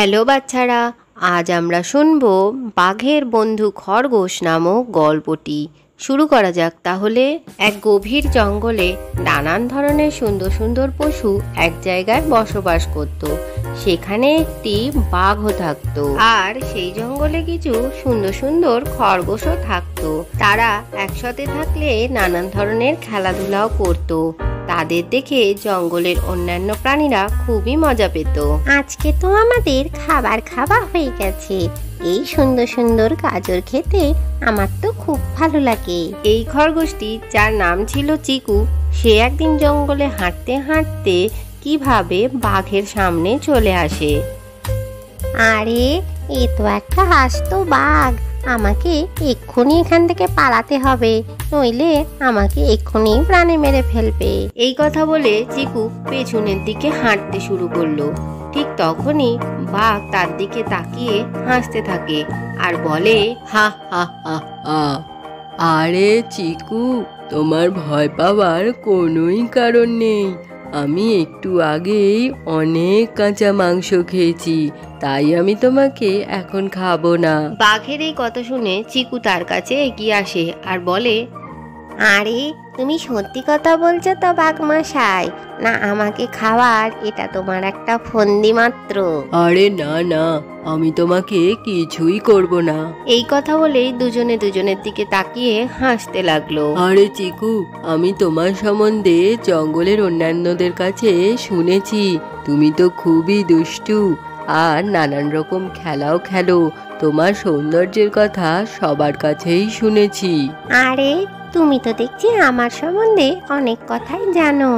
Hello বাচ্চারা, আজ আমরা শুনব বাঘের বন্ধু খরগোশ নামক গল্পটি। শুরু করা যাক তাহলে। এক গভীর জঙ্গলে নানান ধরনের সুন্দর সুন্দর পশু এক জায়গায় বসবাস করত। সেখানে একটি বাঘও থাকতো, আর সেই জঙ্গলে কিছু সুন্দর সুন্দর খরগোশও থাকতো। তারা একসাথে থাকলে নানান ধরনের খেলাধুলাও করতো। তাদের দেখে জঙ্গলের অন্যান্য প্রাণীরা খুবই মজা পেত। আজকে তো আমাদের খাবার খাওয়া হয়ে গেছে। এই সুন্দর সুন্দর গাজর খেতে আমার তো খুব ভালো লাগে। এই খরগোশটি, যার নাম ছিল চিকু, সে একদিন জঙ্গলে হাঁটতে হাঁটতে কিভাবে বাঘের সামনে চলে আসে। আরে, এ তো একটা আস্ত বাঘ। আমাকে এক্ষুনি এখান থেকে পালাতে হবে, নইলে আমাকে এক্ষুনি প্রাণে মেরে ফেলবে। এই কথা বলে চিকু পেছনের দিকে হাঁটতে শুরু করলো। ঠিক তখনই বাঘ তার দিকে তাকিয়ে হাসতে থাকে আর বলে, হা হা হা হা। আরে চিকু, তোমার ভয় পাওয়ার কোনোই কারণ নেই। আমি একটু আগেই অনেক কাঁচা মাংস খেয়েছি, তাই আমি তোমাকে এখন খাবো না। বাঘের এই কথা শুনে চিকু তার কাছে এগিয়ে আসে আর বলে, আরে, তুমি সত্যি কথা বলছো তো বাঘ মশাই? না আমাকে খাওয়ার এটা তোমার একটা ফন্দি মাত্র? আরে না না, আমি তোমাকে কিছুই করব না। এই কথা বলেই দুজনে দুজনের দিকে তাকিয়ে হাসতে লাগলো। আরে চিকু, আমি তোমার সম্বন্ধে জঙ্গলের অন্যান্যদের কাছে শুনেছি। তুমি তো খুবই দুষ্টু আর নানান রকম খেলাও খেলো। তোমার সৌন্দর্যের কথা সবার কাছেই শুনেছি। আরে, তুমি তো দেখছি আমার সম্বন্ধে অনেক কথাই জানো।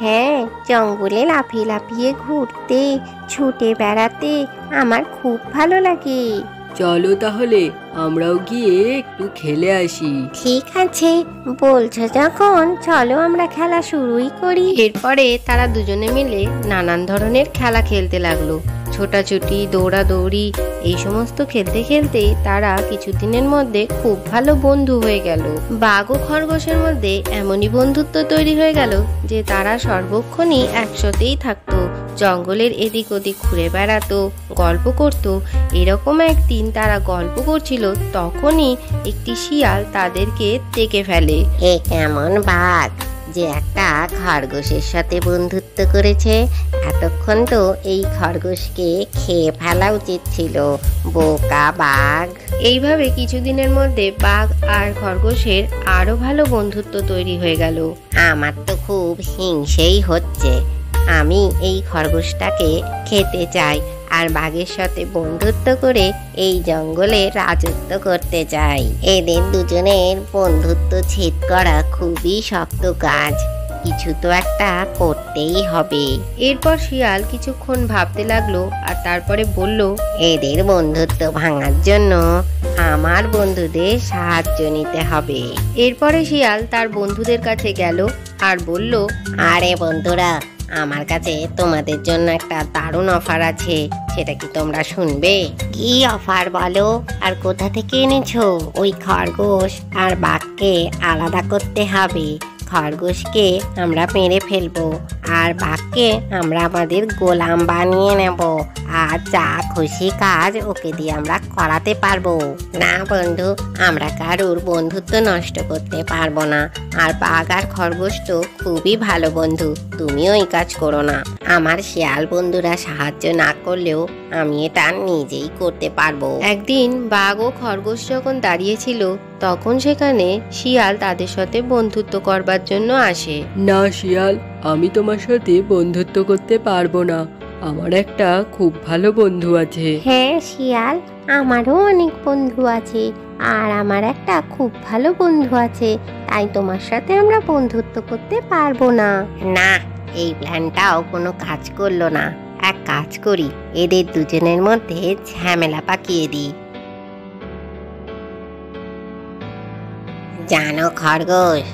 হ্যাঁ, জঙ্গলে লাফিয়ে লাফিয়ে ঘুরতে, ছুটে বেড়াতে আমার খুব ভালো লাগে। চলো তাহলে আমরাও গিয়ে একটু খেলে আসি। ঠিক আছে, বলছো যখন, চলো আমরা খেলা শুরুই করি। এরপরে তারা দুজনে মিলে নানান ধরনের খেলা খেলতে লাগলো। ছোটাছুটি, দৌড়াদৌড়ি, এই সমস্ত খেলতে খেলতে তারা কিছুদিনের মধ্যে খুব ভালো বন্ধু হয়ে গেল। বাঘ ও খরগোশের মধ্যে এমনই বন্ধুত্ব তৈরি হয়ে গেল যে তারা সর্বক্ষণই একসাথেই থাকতো, জঙ্গলের এদিক ওদিক ঘুরে বেড়াতো, গল্প করত। এরকম একদিন তারা গল্প করছিল, তখনই একটি শিয়াল তাদেরকে ডেকে ফেলে। এ কেমন বাঘ যে একটা খরগোশের সাথে বন্ধুত্ব করেছে? এতক্ষণ তো এই খরগোশকে খেয়ে ফেলা উচিত ছিল, বোকা বাঘ। এইভাবে কিছুদিনের মধ্যে বাঘ আর খরগোশের আরো ভালো বন্ধুত্ব তৈরি হয়ে গেল। আমার তো খুব হিংসেই হচ্ছে। আমি এই খরগোশটাকে খেতে চাই আর বাঘের সাথে বন্ধুত্ব করে এই জঙ্গলে রাজত্ব করতে চাই। এদের দুজনের বন্ধুত্ব ছেদ করা খুবই শক্ত কাজ, কিছু তো একটা করতেই হবে। এরপর শিয়াল কিছুক্ষণ ভাবতে লাগলো আর তারপরে বলল, এদের বন্ধুত্ব ভাঙার জন্য আমার বন্ধুদের সাহায্য নিতে হবে। এরপরে শিয়াল তার বন্ধুদের কাছে গেল আর বলল, আরে বন্ধুরা, আমার কাছে তোমাদের জন্য একটা দারুণ অফার আছে, সেটা কি তোমরা শুনবে? কি অফার বলো? আর কোথা থেকে এনেছো? ওই খরগোশ আর বাঘকে আলাদা করতে হবে। খরগোশকে আমরা মেরে ফেলবো আর বাঘকে আমরা আমাদের গোলাম বানিয়ে নেব, আর যা খুশি কাজ ওকে দিয়ে আমরা করাতে পারবো। না বন্ধু, আমরা কারুর বন্ধুত্ব নষ্ট করতে পারবো না। আর বাঘ আর খরগোশ তো খুবই ভালো বন্ধু, তুমিও এই কাজ করো না। আমার শিয়াল বন্ধুরা সাহায্য না করলেও আমি এটা নিজেই করতে পারবো। একদিন বাঘ ও খরগোশ যখন দাঁড়িয়েছিল, তখন সেখানে শিয়াল তাদের সাথে বন্ধুত্ব করবার জন্য আসে। না শিয়াল, আমি তোমার সাথে বন্ধুত্ব করতে পারবো না। আমার একটা খুব ভালো বন্ধু আছে। হ্যাঁ শিয়াল, আমারও অনেক বন্ধু আছে, আর আমার একটা খুব ভালো বন্ধু আছে, তাই তোমার সাথে আমরা বন্ধুত্ব করতে পারবো না। না, এই প্ল্যানটাও কোনো কাজ করলো না। এক কাজ করি, এদের দুজনের মধ্যে ঝামেলা পাকিয়ে দিই। জানো খরগোশ,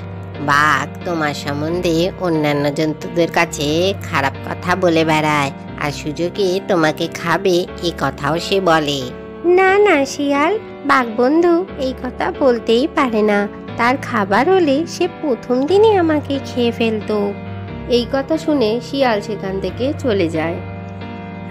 বাঘ তোমার সম্বন্ধে অন্যান্য জন্তুদের কাছে খারাপ কথা বলে বেড়ায়, আর সুযোগে তোমাকে খাবে এ কথাও সে বলে। না না শিয়াল, বাঘ বন্ধু এই কথা বলতেই পারে না। তার খাবার হলে সে প্রথম দিনই আমাকে খেয়ে ফেলতো। এই কথা শুনে শিয়াল সেখান থেকে চলে যায়।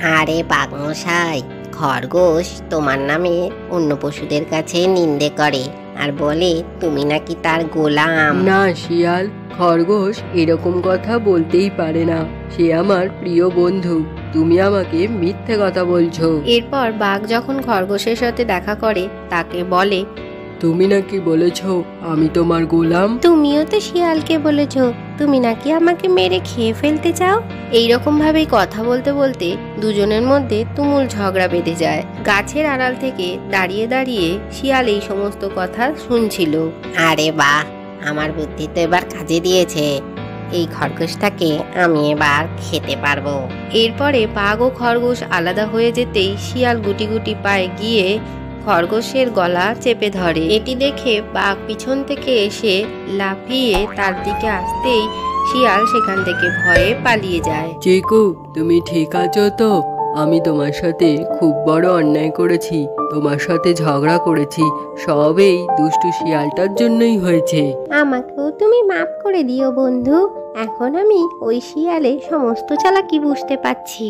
আরে বাঘমশাই, খরগোশ তোমার নামে অন্য পশুদের কাছে নিন্দে করে আর বলে তুমি নাকি তার গোলাম। না শিয়াল, খরগোশ এরকম কথা বলতেই পারে না। সে আমার প্রিয় বন্ধু। তুমি আমাকে মিথ্যে কথা বলছো। এরপর বাঘ যখন খরগোশের সাথে দেখা করে তাকে বলে, তুমি নাকি বলেছো আমি তোমার গোলাম। তুমিও তো শিয়ালকে বলেছো তুমি নাকি আমাকে মেরে খেয়ে ফেলতে চাও। এইরকম ভাবেই কথা বলতে বলতে দুজনের মধ্যে তুমুল ঝগড়া বেঁধে যায়। গাছের আড়াল থেকে দাঁড়িয়ে দাঁড়িয়ে শিয়াল এই সমস্ত কথা শুনছিল। আরে বাহ, আমার বুদ্ধি তো এবার কাজে দিয়েছে। এই খরগোশটাকে আমি এবার খেতে পারবো। এরপরে বাঘ ও খরগোশ আলাদা হয়ে যেতেই শিয়াল গুটি গুটি পায়ে গিয়ে খরগোশের গলা চেপে ধরে। এটি দেখে বাঘ পিছন থেকে এসে লাফিয়ে তার দিকে আসতেই শিয়াল সেখান থেকে ভয়ে পালিয়ে যায়। চিকু, তুমি ঠিক আছো তো? আমি তোমার সাথে খুব বড় অন্যায় করেছি, তোমার সাথে ঝগড়া করেছি, সব এই দুষ্টু শিয়ালটার জন্যই হয়েছে। আমাকেও তুমি মাফ করে দিও বন্ধু, এখন আমি ওই শিয়ালে সমস্ত চালাকি বুঝতে পারছি।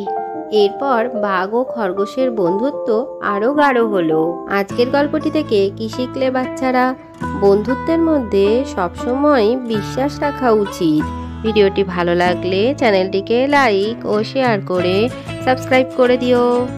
এরপর বাঘ ও খরগোশের বন্ধুত্ব আরো গাঢ় হলো। আজকের গল্পটি থেকে কি শিখলে বাচ্চারা? বন্ধুত্বের মধ্যে সবসময় বিশ্বাস রাখা উচিত। ভিডিওটি ভালো লাগলে চ্যানেলটিকে লাইক ও শেয়ার করে সাবস্ক্রাইব করে দিও।